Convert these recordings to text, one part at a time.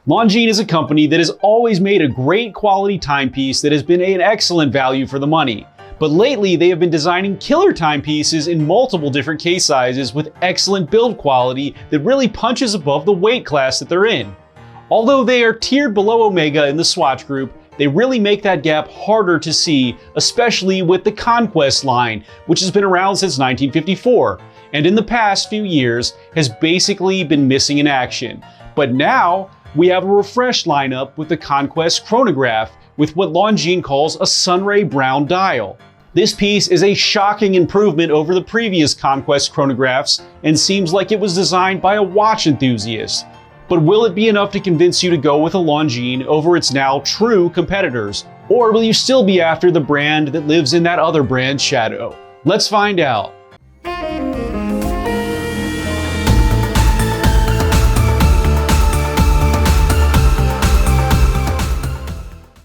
Longines is a company that has always made a great quality timepiece that has been an excellent value for the money. But lately they have been designing killer timepieces in multiple different case sizes with excellent build quality that really punches above the weight class that they're in. Although they are tiered below Omega in the Swatch group, they really make that gap harder to see, especially with the Conquest line, which has been around since 1954, and in the past few years has basically been missing in action. But now, we have a refreshed lineup with the Conquest Chronograph with what Longines calls a Sunray brown dial. This piece is a shocking improvement over the previous Conquest chronographs and seems like it was designed by a watch enthusiast. But will it be enough to convince you to go with a Longines over its now true competitors? Or will you still be after the brand that lives in that other brand's shadow? Let's find out.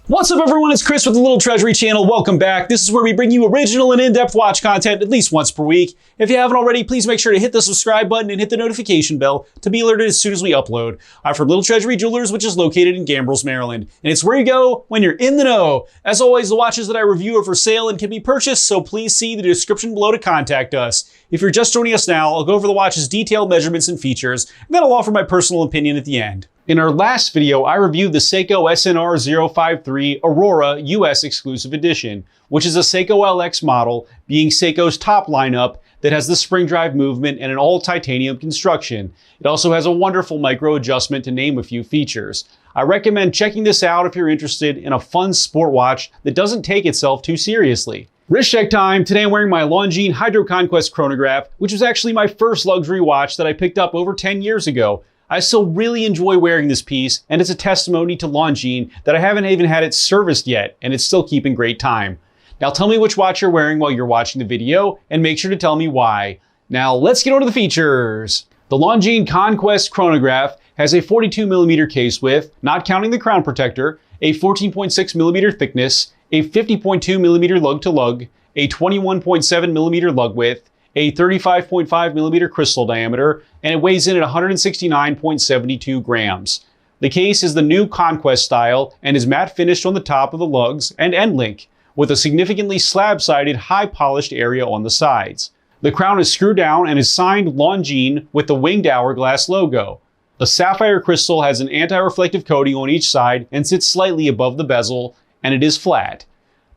What's up everyone, it's Chris with the Little Treasury channel. Welcome back. This is where we bring you original and in-depth watch content at least once per week. If you haven't already, please make sure to hit the subscribe button and hit the notification bell to be alerted as soon as we upload. I'm from Little Treasury Jewelers, which is located in Gambrills, Maryland. And it's where you go when you're in the know. As always, the watches that I review are for sale and can be purchased, so please see the description below to contact us. If you're just joining us now, I'll go over the watch's detailed measurements and features, and then I'll offer my personal opinion at the end. In our last video, I reviewed the Seiko SNR 053 Aurora US Exclusive Edition, which is a Seiko LX model, being Seiko's top lineup that has the spring drive movement and an all titanium construction. It also has a wonderful micro adjustment to name a few features. I recommend checking this out if you're interested in a fun sport watch that doesn't take itself too seriously. Wrist check time. Today I'm wearing my Longines Hydro Conquest Chronograph, which was actually my first luxury watch that I picked up over 10 years ago. I still really enjoy wearing this piece, and it's a testimony to Longines that I haven't even had it serviced yet, and it's still keeping great time. Now tell me which watch you're wearing while you're watching the video, and make sure to tell me why. Now let's get on to the features. The Longines Conquest Chronograph has a 42mm case width, not counting the crown protector, a 14.6mm thickness, a 50.2mm lug-to-lug, a 21.7mm lug width, a 35.5mm crystal diameter, and it weighs in at 169.72 grams. The case is the new Conquest style and is matte finished on the top of the lugs and end link, with a significantly slab-sided high-polished area on the sides. The crown is screwed down and is signed Longines with the winged hourglass logo. The sapphire crystal has an anti-reflective coating on each side and sits slightly above the bezel, and it is flat.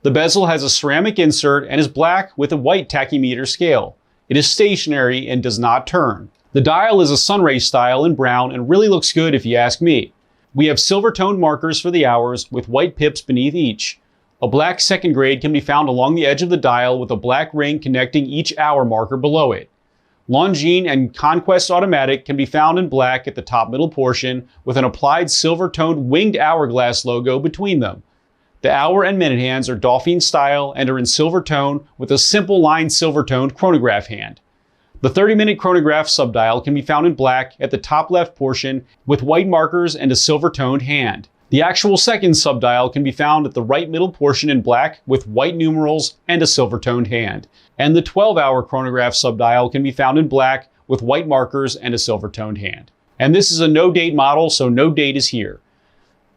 The bezel has a ceramic insert and is black with a white tachymeter scale. It is stationary and does not turn. The dial is a Sunray style in brown and really looks good if you ask me. We have silver toned markers for the hours with white pips beneath each. A black second grade can be found along the edge of the dial with a black ring connecting each hour marker below it. Longines and Conquest Automatic can be found in black at the top middle portion with an applied silver toned winged hourglass logo between them. The hour and minute hands are Dauphine style and are in silver tone with a simple line silver toned chronograph hand. The 30-minute chronograph subdial can be found in black at the top left portion with white markers and a silver toned hand. The actual second subdial can be found at the right middle portion in black with white numerals and a silver toned hand. And the 12-hour chronograph subdial can be found in black with white markers and a silver toned hand. And this is a no date model, so no date is here.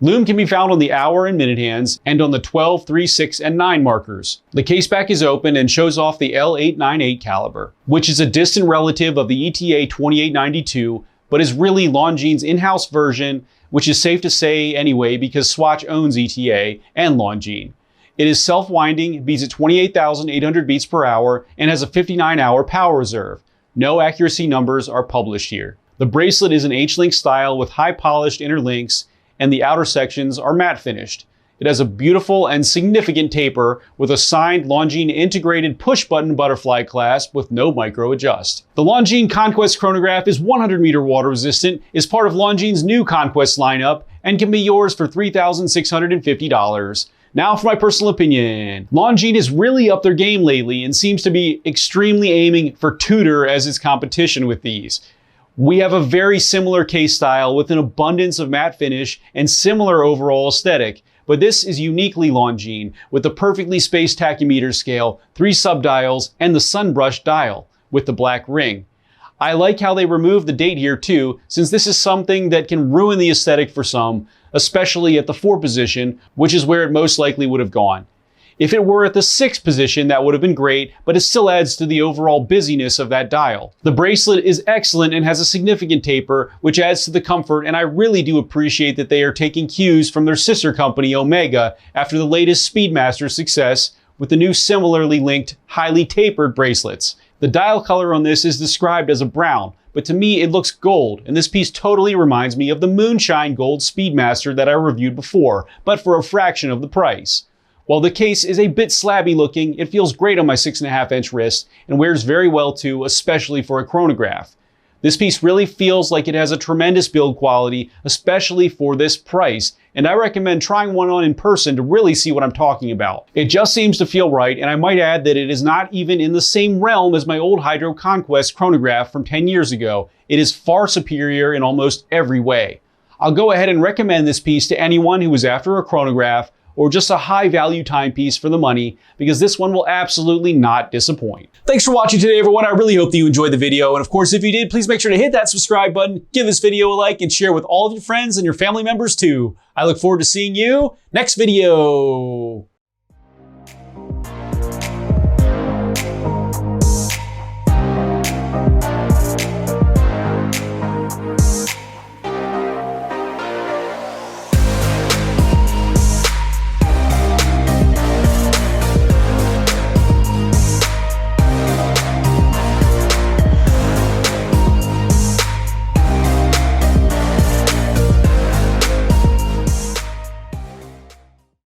Lume can be found on the hour and minute hands and on the 12, 3, 6, and 9 markers. The caseback is open and shows off the L898 caliber, which is a distant relative of the ETA 2892, but is really Longines' in-house version, which is safe to say anyway because Swatch owns ETA and Longines. It is self-winding, beats at 28,800 beats per hour, and has a 59-hour power reserve. No accuracy numbers are published here. The bracelet is an H-link style with high-polished inner links, and the outer sections are matte finished. It has a beautiful and significant taper with a signed Longines integrated push-button butterfly clasp with no micro adjust. The Longines Conquest Chronograph is 100-meter water resistant, is part of Longines' new Conquest lineup, and can be yours for $3,650. Now for my personal opinion. Longines has really upped their game lately and seems to be extremely aiming for Tudor as its competition with these. We have a very similar case style with an abundance of matte finish and similar overall aesthetic, but this is uniquely Longines with the perfectly spaced tachymeter scale, 3 subdials, and the sunbrush dial with the black ring. I like how they removed the date here too, since this is something that can ruin the aesthetic for some, especially at the 4 position, which is where it most likely would have gone. If it were at the 6 position, that would have been great, but it still adds to the overall busyness of that dial. The bracelet is excellent and has a significant taper, which adds to the comfort, and I really do appreciate that they are taking cues from their sister company, Omega, after the latest Speedmaster success with the new similarly linked, highly tapered bracelets. The dial color on this is described as a brown, but to me it looks gold, and this piece totally reminds me of the Moonshine Gold Speedmaster that I reviewed before, but for a fraction of the price. While the case is a bit slabby looking, it feels great on my 6.5-inch wrist and wears very well too, especially for a chronograph. This piece really feels like it has a tremendous build quality, especially for this price, and I recommend trying one on in person to really see what I'm talking about. It just seems to feel right, and I might add that it is not even in the same realm as my old Hydro Conquest chronograph from 10 years ago. It is far superior in almost every way. I'll go ahead and recommend this piece to anyone who is after a chronograph or just a high value timepiece for the money, because this one will absolutely not disappoint. Thanks for watching today, everyone. I really hope that you enjoyed the video. And of course, if you did, please make sure to hit that subscribe button, give this video a like, and share with all of your friends and your family members too. I look forward to seeing you next video.